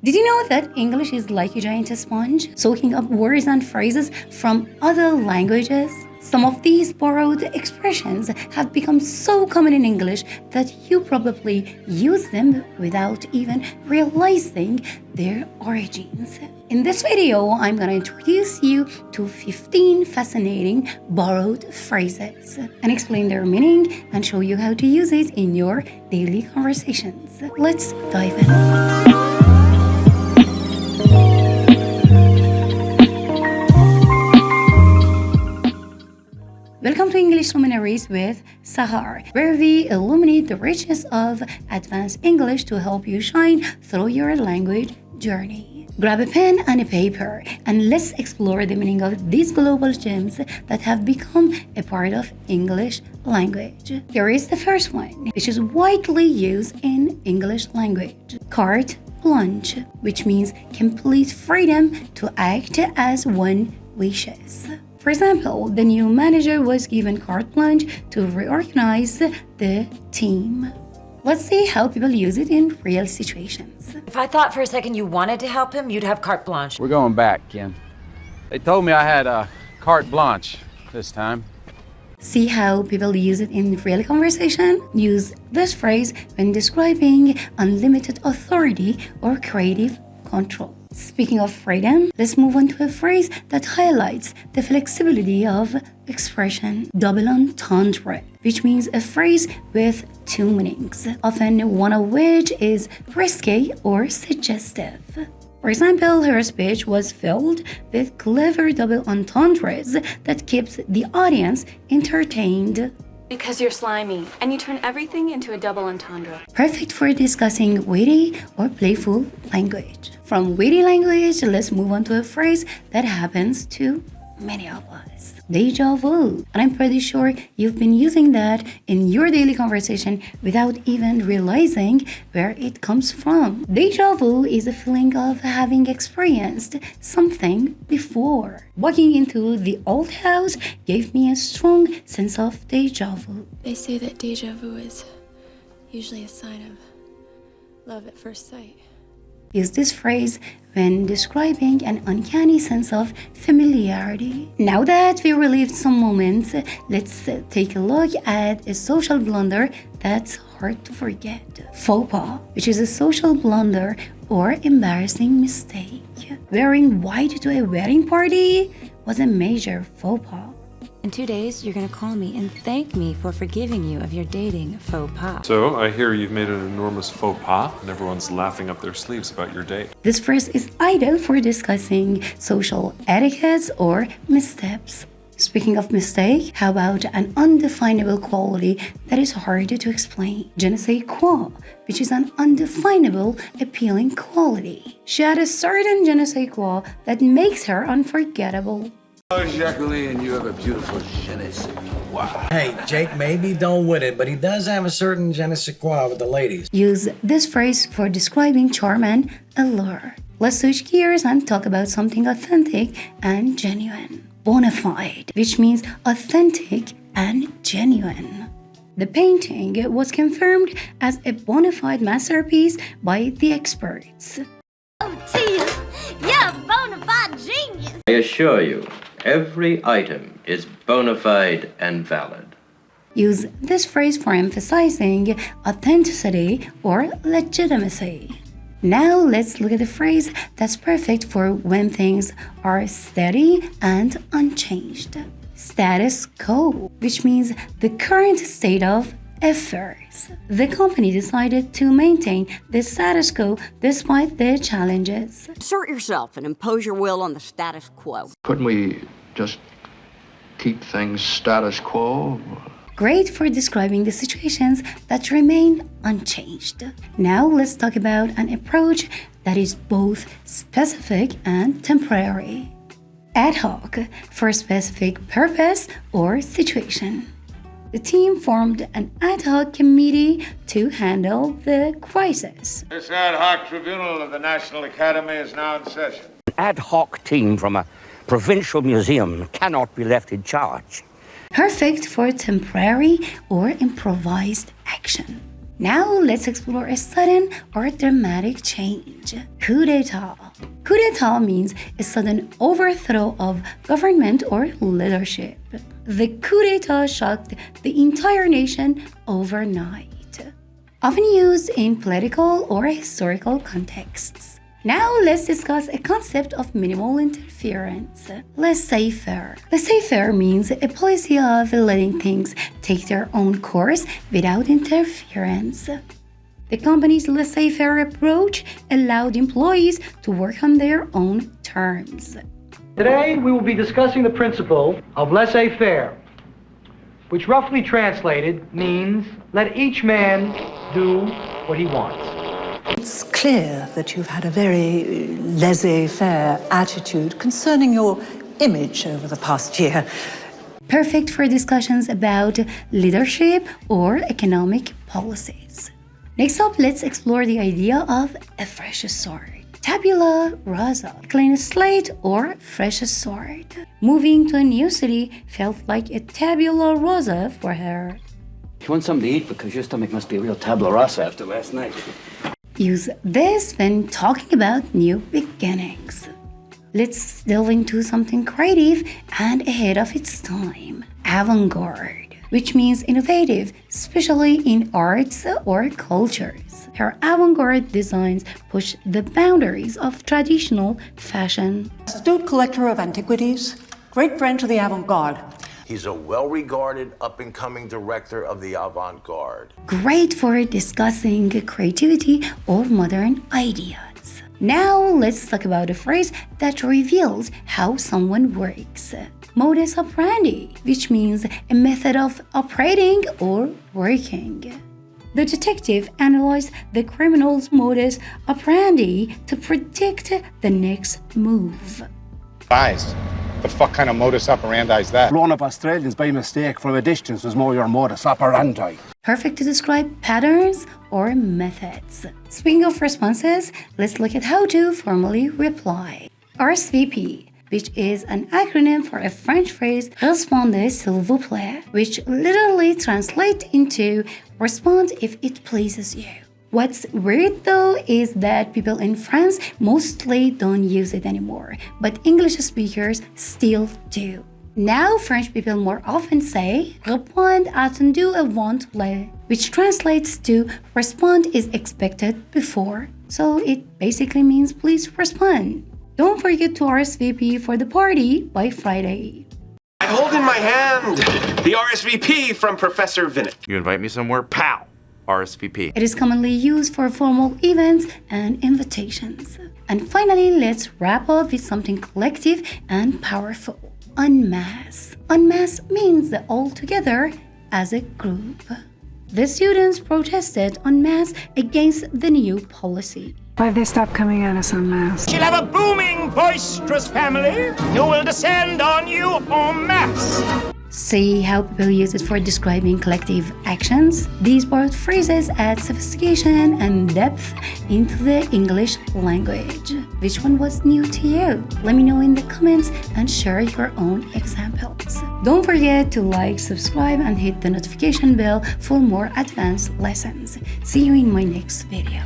Did you know that English is like a giant sponge, soaking up words and phrases from other languages? Some of these borrowed expressions have become so common in English that you probably use them without even realizing their origins. In this video, I'm gonna introduce you to 15 fascinating borrowed phrases and explain their meaning and show you how to use it in your daily conversations. Let's dive in. Welcome to English Luminaries with Sahar, where we illuminate the richness of advanced English to help you shine through your language journey. Grab a pen and a paper and let's explore the meaning of these global gems that have become a part of English language. Here is the first one, which is widely used in English language. Carte blanche, which means complete freedom to act as one wishes. For example, the new manager was given carte blanche to reorganize the team. Let's see how people use it in real situations. If I thought for a second you wanted to help him, you'd have carte blanche. We're going back, Ken. They told me I had a carte blanche this time. See how people use it in real conversation? Use this phrase when describing unlimited authority or creative control. Speaking of freedom, let's move on to a phrase that highlights the flexibility of expression. Double entendre, which means a phrase with two meanings, often one of which is risky or suggestive. For example, her speech was filled with clever double entendres that keeps the audience entertained. Because you're slimy, and you turn everything into a double entendre. Perfect for discussing witty or playful language. From witty language, let's move on to a phrase that happens to many of us. Déjà vu. And I'm pretty sure you've been using that in your daily conversation without even realizing where it comes from. Déjà vu is a feeling of having experienced something before. Walking into the old house gave me a strong sense of déjà vu. They say that déjà vu is usually a sign of love at first sight. Use this phrase when describing an uncanny sense of familiarity. Now that we relived some moments, let's take a look at a social blunder that's hard to forget. Faux pas, which is a social blunder or embarrassing mistake. Wearing white to a wedding party was a major faux pas. In 2 days, you're gonna call me and thank me for forgiving you of your dating faux pas. So, I hear you've made an enormous faux pas, and everyone's laughing up their sleeves about your date. This phrase is ideal for discussing social etiquettes or missteps. Speaking of mistake, how about an undefinable quality that is hard to explain? Je ne sais quoi, which is an undefinable, appealing quality. She had a certain je ne sais quoi that makes her unforgettable. Oh, Jacqueline, you have a beautiful je ne sais quoi. Hey, Jake maybe don't win it, but he does have a certain je ne sais quoi with the ladies. Use this phrase for describing charm and allure. Let's switch gears and talk about something authentic and genuine. Bona fide, which means authentic and genuine. The painting was confirmed as a bona fide masterpiece by the experts. Oh, Tia, you're a bona fide genius. I assure you, every item is bona fide and valid. Use this phrase for emphasizing authenticity or legitimacy. Now let's look at the phrase that's perfect for when things are steady and unchanged. Status quo, which means the current state of affairs. The company decided to maintain the status quo despite the challenges. Assert yourself and impose your will on the status quo. Couldn't we just keep things status quo? Great for describing the situations that remain unchanged. Now let's talk about an approach that is both specific and temporary. Ad hoc, for a specific purpose or situation. The team formed an ad hoc committee to handle the crisis. This ad hoc tribunal of the National Academy is now in session. An ad hoc team from a provincial museum cannot be left in charge. Perfect for temporary or improvised action. Now let's explore a sudden or dramatic change. Coup d'etat. Coup d'etat means a sudden overthrow of government or leadership. The coup d'etat shocked the entire nation overnight. Often used in political or historical contexts. Now let's discuss a concept of minimal interference. Laissez-faire. Laissez-faire means a policy of letting things take their own course without interference. The company's laissez-faire approach allowed employees to work on their own terms. Today we will be discussing the principle of laissez-faire, which roughly translated means let each man do what he wants. It's clear that you've had a very laissez-faire attitude concerning your image over the past year. Perfect for discussions about leadership or economic policies. Next up, let's explore the idea of a fresh start. Tabula rasa, a clean slate or fresh start. Moving to a new city felt like a tabula rasa for her. You want something to eat because your stomach must be a real tabula rasa after last night. Use this when talking about new beginnings. Let's delve into something creative and ahead of its time. Avant-garde, which means innovative, especially in arts or cultures. Her avant-garde designs push the boundaries of traditional fashion. Astute collector of antiquities, great friend to the avant-garde. He's a well-regarded up-and-coming director of the avant-garde. Great for discussing creativity or modern ideas. Now let's talk about a phrase that reveals how someone works. Modus operandi, which means a method of operating or working. The detective analyzed the criminal's modus operandi to predict the next move. Guys, the fuck kind of modus operandi is that? Blowing up Australians by mistake from a distance was more your modus operandi. Perfect to describe patterns or methods. Speaking of responses, let's look at how to formally reply. RSVP, which is an acronym for a French phrase, Répondez s'il vous plaît, which literally translates into respond if it pleases you. What's weird though is that people in France mostly don't use it anymore, but English speakers still do. Now French people more often say répondre attendu avant-le, which translates to respond is expected before. So it basically means please respond. Don't forget to RSVP for the party by Friday. I hold in my hand the RSVP from Professor Vinnick. You invite me somewhere? Pow! RSVP. It is commonly used for formal events and invitations. And finally, let's wrap up with something collective and powerful. En masse. En masse means the all together as a group. The students protested en masse against the new policy. Why have they stopped coming at us en masse? She'll have a booming, boisterous family who will descend on you en masse. See how people use it for describing collective actions? These both phrases add sophistication and depth into the English language. Which one was new to you? Let me know in the comments and share your own examples. Don't forget to like, subscribe, and hit the notification bell for more advanced lessons. See you in my next video.